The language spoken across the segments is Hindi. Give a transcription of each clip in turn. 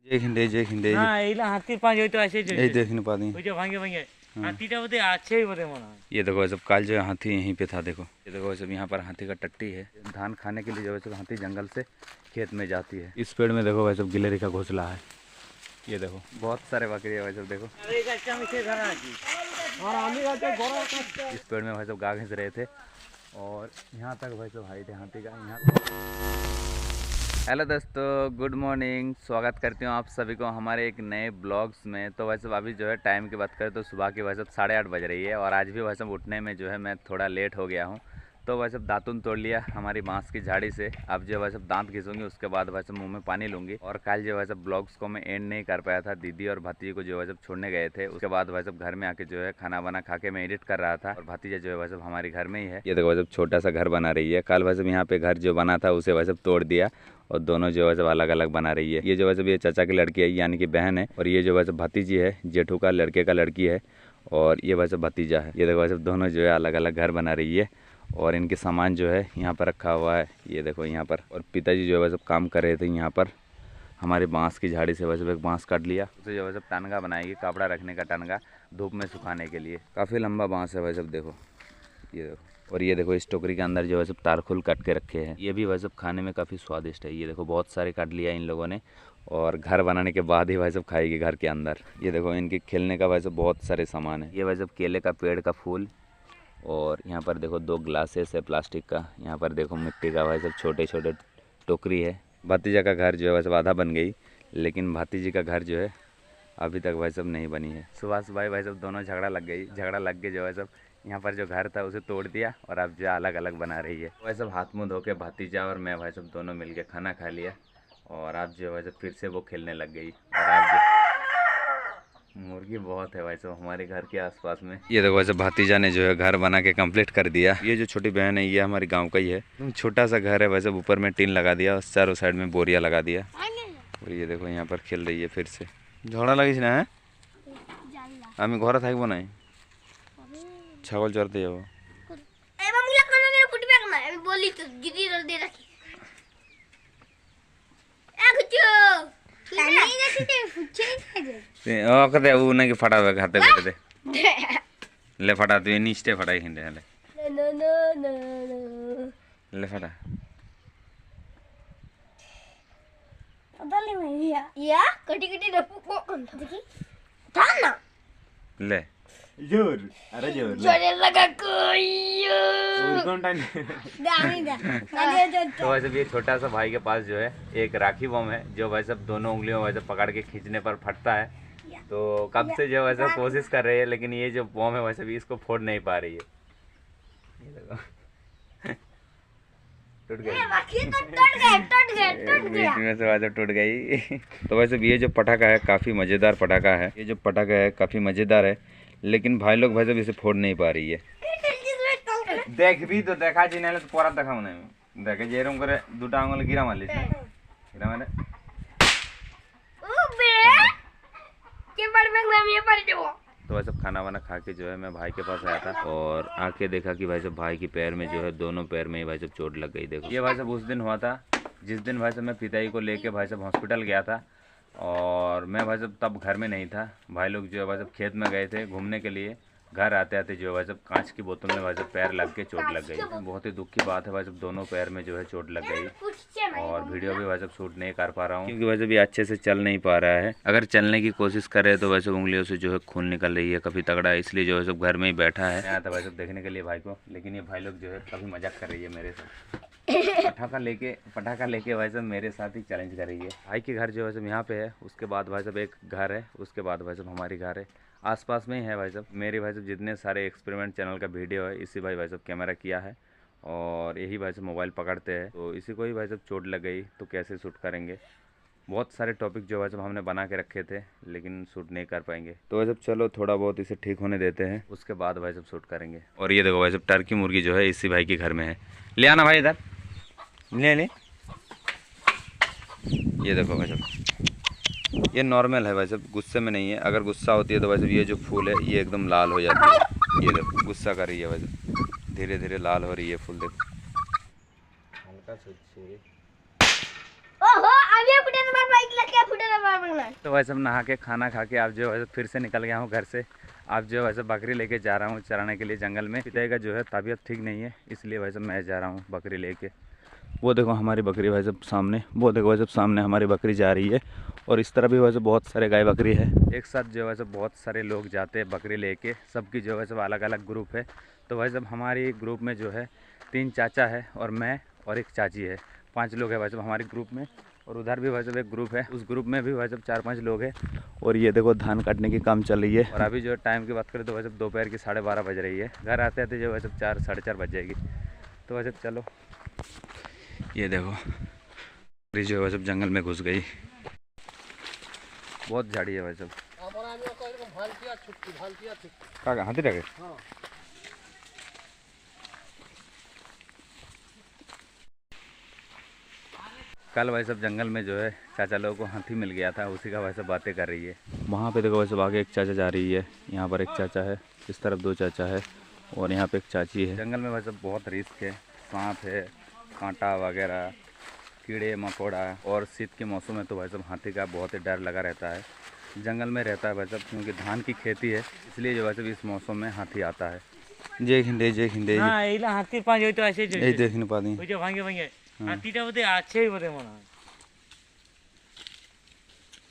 जय हिंद जय हिंद না এইলা হাতির পাঁচ হয়তো আসে এই देखने पा दी ওই যে ভাঙে ভাঙে হাতিটা বোধহয় আছেই বোধহয় মনে হয়। ये देखो सब काल जो है हाथी यहीं पे था। देखो ये देखो सब यहाँ पर हाथी का टट्टी है। धान खाने के लिए जो है सब हाथी जंगल से खेत में जाती है। इस पेड़ में देखो भाई सब गिलहरी का घोंसला है। ये देखो बहुत सारे बकरी है भाई सब। देखो আরে এই গাছটা আমি সে ধরা আছি আর আমি গাছে গড়া কাটতে इस पेड़ में भाई सब गा घिस रहे थे और यहाँ तक भाई सब हाइट है हाथी का। यहाँ हेलो दोस्तों, गुड मॉर्निंग। स्वागत करती हूँ आप सभी को हमारे एक नए ब्लॉग्स में। तो वैसे अभी जो है टाइम की बात करें तो सुबह की वैसे 8:30 बज रही है और आज भी वैसे उठने में जो है मैं थोड़ा लेट हो गया हूँ। तो वैसे दातुन तोड़ लिया हमारी बांस की झाड़ी से। अब जो वैसे दांत घिसूंगी उसके बाद वैसे मुंह में पानी लूँगी। और कल जो वैसे ब्लॉग्स को मैं एंड नहीं कर पाया था, दीदी और भतीजे को जो वैसे छोड़ने गए थे। उसके बाद वैसे घर में आके जो है खाना बना खा के मैं एडिट कर रहा था और भतीजा जो है वैसे हमारे घर में ही है। ये देखो वैसे छोटा सा घर बना रही है। कल वैसे यहाँ पे घर जो बना था उसे वैसे तोड़ दिया और दोनों जो है अलग अलग बना रही है। ये जो है ये चाचा की लड़की है यानी कि बहन है और ये जो वैसे भतीजी है जेठू का लड़के का लड़की है और ये वैसे भतीजा है। ये देखो वैसे दोनों जो है अलग अलग घर बना रही है और इनके सामान जो है यहाँ पर रखा हुआ है। ये देखो यहाँ पर। और पिताजी जो है वैसे काम कर रहे थे यहाँ पर हमारी बांस की झाड़ी से। वैसे एक बांस काट लिया उसे जो वैसे टनगा बनाएगी, कपड़ा रखने का टनगा धूप में सुखाने के लिए। काफ़ी लंबा बांस है वैसे। देखो ये देखो। और ये देखो इस टोकरी के अंदर जो है सब तारखुल काट के रखे हैं। ये भी वैसे खाने में काफ़ी स्वादिष्ट है। ये देखो बहुत सारे काट लिया इन लोगों ने और घर बनाने के बाद ही वैसे खाएगी घर के अंदर। ये देखो इनके खेलने का वैसे बहुत सारे सामान है। ये वैसे केले का पेड़ का फूल और यहाँ पर देखो 2 ग्लासेस है प्लास्टिक का। यहाँ पर देखो मिट्टी का वैसे छोटे छोटे टोकरी है। भतीजा का घर जो है वैसे आधा बन गई लेकिन भतीजी का घर जो है अभी तक वैसे नहीं बनी है। सुबह सुबह वैसे दोनों झगड़ा लग गई। झगड़ा लग के जो है सब यहाँ पर जो घर था उसे तोड़ दिया और अब जो अलग अलग बना रही है। वैसे हाथ मुँह धो के भतीजा और मैं वैसे दोनों मिलके खाना खा लिया और अब जो वैसे फिर से वो खेलने लग गई। और अब जो मुर्गी बहुत है वैसे हमारे घर के आसपास में। ये देखो वैसे भतीजा ने जो है घर बना के कंप्लीट कर दिया। ये जो छोटी बहन है ये हमारे गांव का ही है। छोटा सा घर है वैसे, ऊपर में टीन लगा दिया और चारों साइड में बोरिया लगा दिया। और ये देखो यहाँ पर खेल रही है फिर से। झगड़ा लगी ना है हमें घर থাকবো না ছাগল চড়তে যাবো। वो ना कि फटा हुआ खाते बैठे ले फटा तू नीचे फटा खिंडे हले ले फटा या कटी कटी रखो देखी था ना ले জোর আরে জোর जोरे लगा कोई কোনটা दामी दा अरे जो तो वैसे भी ये छोटा सा भाई के पास जो है एक राखी बम है जो वैसे दोनों उंगलियों वैसे पकड़ के खींचने पर फटता है। तो कब से जो वैसे कोशिश कर रही है लेकिन ये जो बम है वैसे भी इसको फोड़ नहीं पा रही है। ये देखो टूट गई राखी तो टूट गया में से वैसे टूट गई। तो वैसे भी ये जो पटाखा है काफ़ी मज़ेदार पटाखा है। ये जो पटाखा है काफ़ी मज़ेदार है लेकिन भाई लोग वैसे भी इसे फोड़ नहीं पा रही है। देख भी तो देखा जी नहीं तो पूरा देखा नहीं देखे जे रूम करे दुटा आंगुल गिरा मारली गिरा मारे ओ बे के बार में नाम ये पड़ जाओ। तो वैसे खाना वाना खा के जो है मैं भाई के पास आया था और आके देखा कि भाई साहब भाई के पैर में जो है दोनों पैर में ही भाई साहब चोट लग गई। देखो ये भाई साहब उस दिन हुआ था जिस दिन भाई साहब मैं पिताजी को लेके भाई साहब हॉस्पिटल गया था और मैं भाई साहब तब घर में नहीं था। भाई लोग जो है भाई साहब खेत में गए थे घूमने के लिए। घर आते आते जो है भाई साहब कांच की बोतल में भाई साहब पैर लग के चोट लग गई। बहुत ही दुख की बात है भाई साहब दोनों पैर में जो है चोट लग गई और वीडियो भी भाई साहब शूट नहीं कर पा रहा हूँ क्योंकि वैसे भी अच्छे से चल नहीं पा रहा है। अगर चलने की कोशिश करे तो वैसे उंगलियों से जो है खून निकल रही है काफ़ी तगड़ा, इसलिए जो है सब घर में ही बैठा है। आया था भाई साहब देखने के लिए भाई को लेकिन ये भाई लोग जो है काफ़ी मजाक कर रही है मेरे साथ। पटाखा लेके भाई साहब मेरे साथ ही चैलेंज कर रही है। भाई के घर जो है सब यहाँ पे है, उसके बाद भाई साहब एक घर है, उसके बाद भाई साहब हमारी घर है, आसपास में ही है भाई साहब। मेरे भाई साहब जितने सारे एक्सपेरिमेंट चैनल का वीडियो है इसी भाई साहब कैमरा किया है और यही भाई साहब मोबाइल पकड़ते हैं। तो इसी को ही भाई साहब चोट लग गई तो कैसे शूट करेंगे। बहुत सारे टॉपिक जो भाई साहब हमने बना के रखे थे लेकिन शूट नहीं कर पाएंगे। तो भाई साहब चलो थोड़ा बहुत इसे ठीक होने देते हैं उसके बाद भाई साहब शूट करेंगे। और ये देखो भाई साहब टर्की मुर्गी जो है इसी भाई के घर में है। ले आना भाई इधर ले। ये देखो भाई साहब ये नॉर्मल है भाई साहब, गुस्से में नहीं है। अगर गुस्सा होती है तो भाई साहब ये जो फूल है ये एकदम लाल हो जाती है। ये देखो गुस्सा कर रही है भाई साहब, धीरे धीरे लाल हो रही है फूल। देखो हल्का ओहो अभी कुठे बाइक लेके फुटे ना बार बंगला। तो वैसे नहा के खाना खा के आप जो है फिर से निकल गया हूँ घर से। आप जो है वैसे बकरी लेके जा रहा हूँ चराने के लिए जंगल में। पिता का जो है तबीयत ठीक नहीं है, इसलिए वैसे मैं जा रहा हूँ बकरी लेके। वो देखो हमारी बकरी भाई साहब सामने, वो देखो भाई साहब सामने हमारी बकरी जा रही है। और इस तरह भी वैसे बहुत सारे गाय बकरी है। एक साथ जो है वैसे बहुत सारे लोग जाते हैं बकरी लेके, सबकी जो है वैसे अलग अलग ग्रुप है। तो वैसे हमारी ग्रुप में जो है 3 चाचा है और मैं और एक चाची है, 5 लोग हैं वैसे हमारे ग्रुप में। और उधर भी वैसे एक ग्रुप है, उस ग्रुप में भी वैसे 4-5 लोग हैं। और ये देखो धान काटने की काम चल रही है। और अभी जो टाइम की बात करें तो वैसे दोपहर की 12:30 बज रही है। घर आते आते जो वैसे 4 साढ़े 4 बज जाएगी। तो वैसे चलो, ये देखो बकरी जो है वैसे जंगल में घुस गई। बहुत झाड़ी है वैसे। हाथी रखे कल वैसे जंगल में जो है चाचा लोगों को हाथी मिल गया था, उसी का वैसे बातें कर रही है। वहाँ पे देखो वैसे आगे एक चाचा जा रही है, यहाँ पर एक चाचा है, इस तरफ 2 चाचा है और यहाँ पे एक चाची है। जंगल में वैसे बहुत रिस्क है, सांप है, कांटा वगैरह, कीड़े मकोड़ा। और शीत के मौसम में तो वैसे हाथी का बहुत ही डर लगा रहता है। जंगल में रहता है वैसे, क्योंकि धान की खेती है, इसलिए जो वैसे इस मौसम में हाथी आता है। जय हिंदे जय हिंदे। हाथी पाँच तो ऐसे देख नहीं पाती भांगे भांगे हाथीटा बोधे আছে बोधे মনে হয়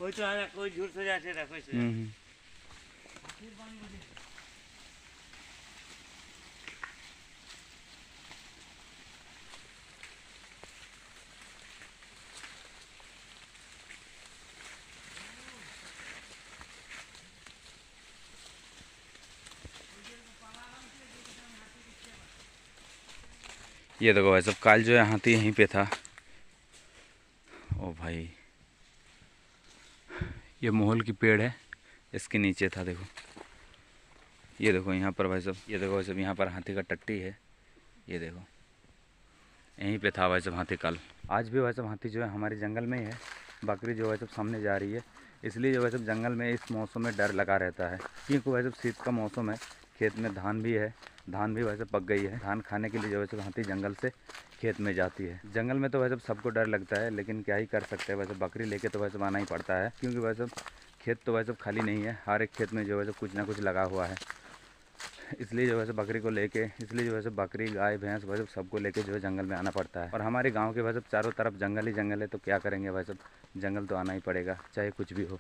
ওই তো আর কই ঝুর সোজা আছে দেখো ये देखो भाई सब काल जो है हाथी यहीं पे था। ओ भाई ये मोहल की पेड़ है, इसके नीचे था। देखो ये देखो यहाँ पर भाई सब, ये देखो भाई सब यहाँ पर हाथी का टट्टी है। ये देखो यहीं पे था भाई सब हाथी कल। आज भी भाई सब हाथी जो है हमारे जंगल में ही है। बकरी जो है सब सामने जा रही है, इसलिए जो है सब जंगल में इस मौसम में डर लगा रहता है। क्योंकि वैसे शीत का मौसम है, खेत में धान भी है, धान भी वैसे पक गई है। धान खाने के लिए जो वैसे हाथी जंगल से खेत में जाती है। जंगल में तो वैसे सबको डर लगता है, लेकिन क्या ही कर सकते हैं। वैसे बकरी लेके तो वैसे आना ही पड़ता है, क्योंकि वैसे खेत तो वैसे खाली नहीं है, हर एक खेत में जो वैसे कुछ ना कुछ लगा हुआ है। इसलिए जो वैसे बकरी को लेके, इसलिए जो वैसे बकरी गाय भैंस वैसे सबको लेके जो है जंगल में आना पड़ता है। और हमारे गाँव के वैसे चारों तरफ जंगल ही जंगल है, तो क्या करेंगे वैसे, जंगल तो आना ही पड़ेगा चाहे कुछ भी हो।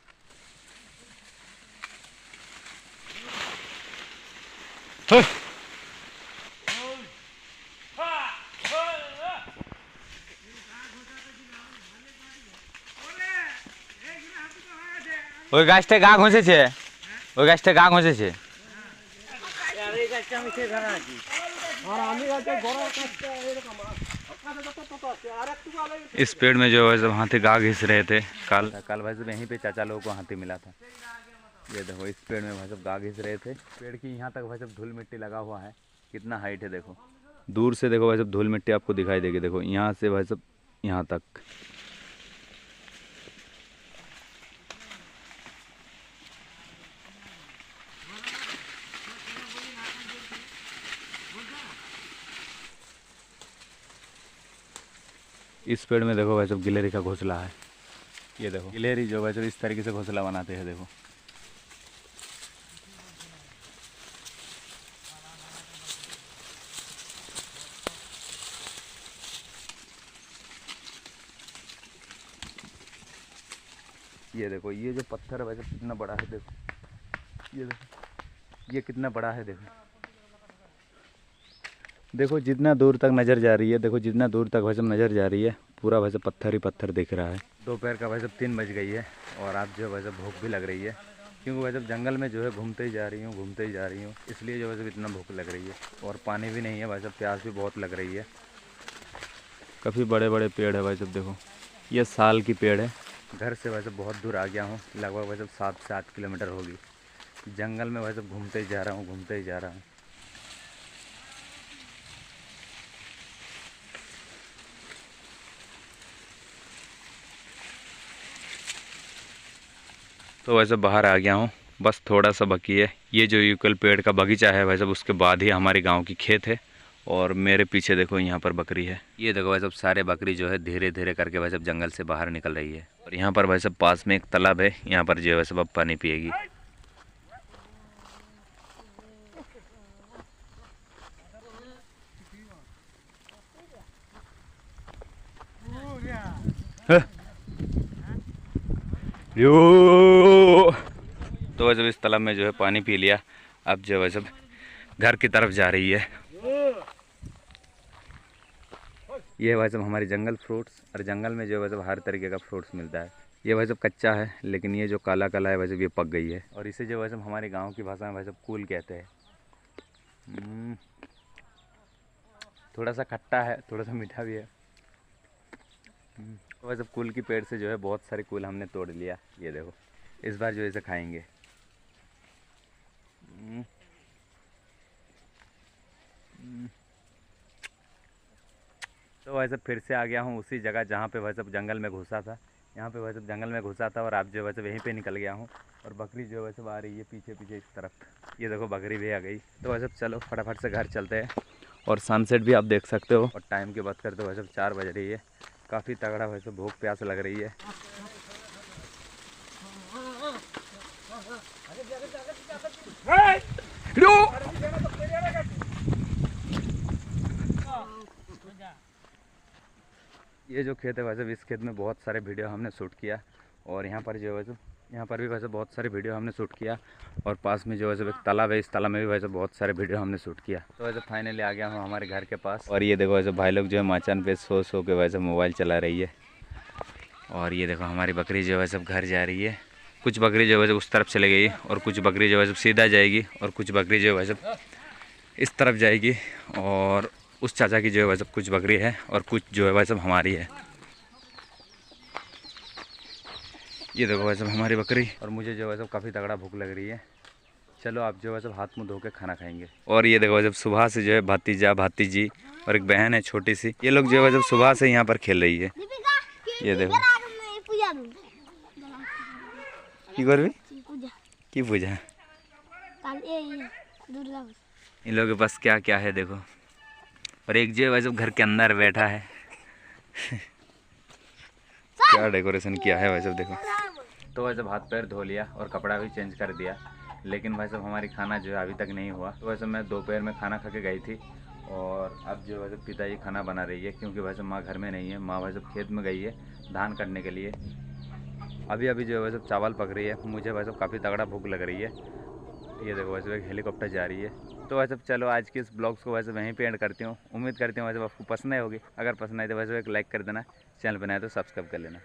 ওই গাছটা গা ঘষেছে, ওই গাছটা গা ঘষেছে। इस पेड़ में जो है सब हाथी गा घिस रहे थे कल भाई सब यहीं पे चाचा लोगों को हाथी मिला था। ये देखो इस पेड़ में भाई सब गा घिस रहे थे। पेड़ की यहाँ तक भाई सब धूल मिट्टी लगा हुआ है, कितना हाइट है देखो। दूर से देखो भाई सब धूल मिट्टी आपको दिखाई देगी। देखो यहाँ से भाई सब यहाँ तक। इस पेड़ में देखो भाई सब गिलहरी का घोंसला है। ये देखो गिलहरी जो भाई सब इस तरीके से घोंसला बनाते हैं। देखो ये देखो, ये जो पत्थर है वैसे कितना बड़ा है। देखो ये देखो ये कितना बड़ा है। देखो देखो जितना दूर तक नज़र जा रही है, देखो जितना दूर तक वैसे नज़र जा रही है, पूरा वैसे पत्थर ही पत्थर दिख रहा है। दोपहर का वैसे 3 बज गई है और आप जो वैसे भूख भी लग रही है, क्योंकि वैसे जंगल में जो है घूमते ही जा रही हूँ, इसलिए जो वैसे इतना भूख लग रही है। और पानी भी नहीं है वैसे, प्यास भी बहुत लग रही है। काफ़ी बड़े बड़े पेड़ है वैसे। देखो ये साल की पेड़ है। घर से वैसे बहुत दूर आ गया हूँ, लगभग वैसे 7 से 8 किलोमीटर होगी। जंगल में वैसे घूमते ही जा रहा हूँ। तो वैसे बाहर आ गया हूँ, बस थोड़ा सा बाकी है। ये जो यूकल पेड़ का बगीचा है वैसे, उसके बाद ही हमारे गांव की खेत है। और मेरे पीछे देखो यहाँ पर बकरी है। ये देखो भाई साहब सारे बकरी जो है धीरे धीरे करके भाई साहब जंगल से बाहर निकल रही है। और यहाँ पर भाई साहब पास में एक तालाब है, यहाँ पर जो है भाई साहब अब पानी पिएगी। तो वैसे इस तालाब में जो है पानी पी लिया, अब जो है सब घर की तरफ जा रही है। ये भाई साहब हमारी जंगल फ्रूट्स, और जंगल में जो है सब हर तरीके का फ्रूट्स मिलता है। ये भाई साहब कच्चा है, लेकिन ये जो काला काला है वैसे ये पक गई है। और इसे जो है सब हमारे गांव की भाषा में भाई साहब कूल कहते हैं। थोड़ा सा खट्टा है, थोड़ा सा मीठा भी है। तो वैसे कूल की पेड़ से जो है बहुत सारे कूल हमने तोड़ लिया। ये देखो इस बार जो इसे खाएंगे। तो वैसे फिर से आ गया हूँ उसी जगह जहाँ पे वैसे जंगल में घुसा था। यहाँ पे वैसे जंगल में घुसा था और आप जो वैसे वहीं पे निकल गया हूँ। और बकरी जो वैसे आ रही है पीछे पीछे इस तरफ। ये देखो बकरी भी आ गई। तो वैसे चलो फटाफट से घर चलते हैं। और सनसेट भी आप देख सकते हो। और टाइम की बात करते हो वैसे 4 बज रही है। काफ़ी तगड़ा वैसे भूख प्यास लग रही है। ये जो खेत है वैसे इस खेत में बहुत सारे वीडियो हमने शूट किया। और यहाँ पर जो है वैसे यहाँ पर भी वैसे बहुत सारे वीडियो हमने शूट किया। और पास में जो वैसे एक तालाब है, इस तालाब में भी वैसे बहुत सारे वीडियो हमने शूट किया। तो वैसे फाइनली आ गया हूँ हमारे घर के पास। और ये देखो वैसे भाई लोग जो है माचान पे सो के वैसे मोबाइल चला रही है। और ये देखो हमारी बकरी जो है सब घर जा रही है। कुछ बकरी जो है उस तरफ चले गई और कुछ बकरी जो है सब सीधा जाएगी और कुछ बकरी जो है सब इस तरफ जाएगी। और उस चाचा की जो है सब कुछ बकरी है और कुछ जो है वह सब हमारी है। ये देखो वह सब हमारी बकरी। और मुझे जो है सब काफ़ी तगड़ा भूख लग रही है। चलो आप जो है सब हाथ मुँह धो के खाना खाएंगे। और ये देखो जब सुबह से जो है भातीजा भातीजी और एक बहन है छोटी सी, ये लोग जो है जब सुबह से यहाँ पर खेल रही है। ये देखो की करबी की पूजा, इन लोगों के पास क्या क्या है देखो। और एक जो है वैसे घर के अंदर बैठा है। क्या डेकोरेशन किया है वैसे देखो। तो वैसे हाथ पैर धो लिया और कपड़ा भी चेंज कर दिया, लेकिन वैसे हमारी खाना जो है अभी तक नहीं हुआ। तो वैसे मैं दोपहर में खाना खा के गई थी और अब जो वैसे पिताजी खाना बना रही है, क्योंकि वैसे माँ घर में नहीं है। माँ वैसे खेत में गई है धान काटने के लिए। अभी अभी जो है वैसे चावल पक रही है। मुझे वैसे काफ़ी तगड़ा भूख लग रही है। ये देखो वैसे एक हेलीकॉप्टर जा रही है। तो वैसे चलो आज के इस ब्लॉग्स को वैसे वहीं पे एंड करती हूँ। उम्मीद करती हूँ वैसे आपको पसंद आई होगी। अगर पसंद आई तो वैसे एक लाइक कर देना, चैनल बनाए तो सब्सक्राइब कर लेना।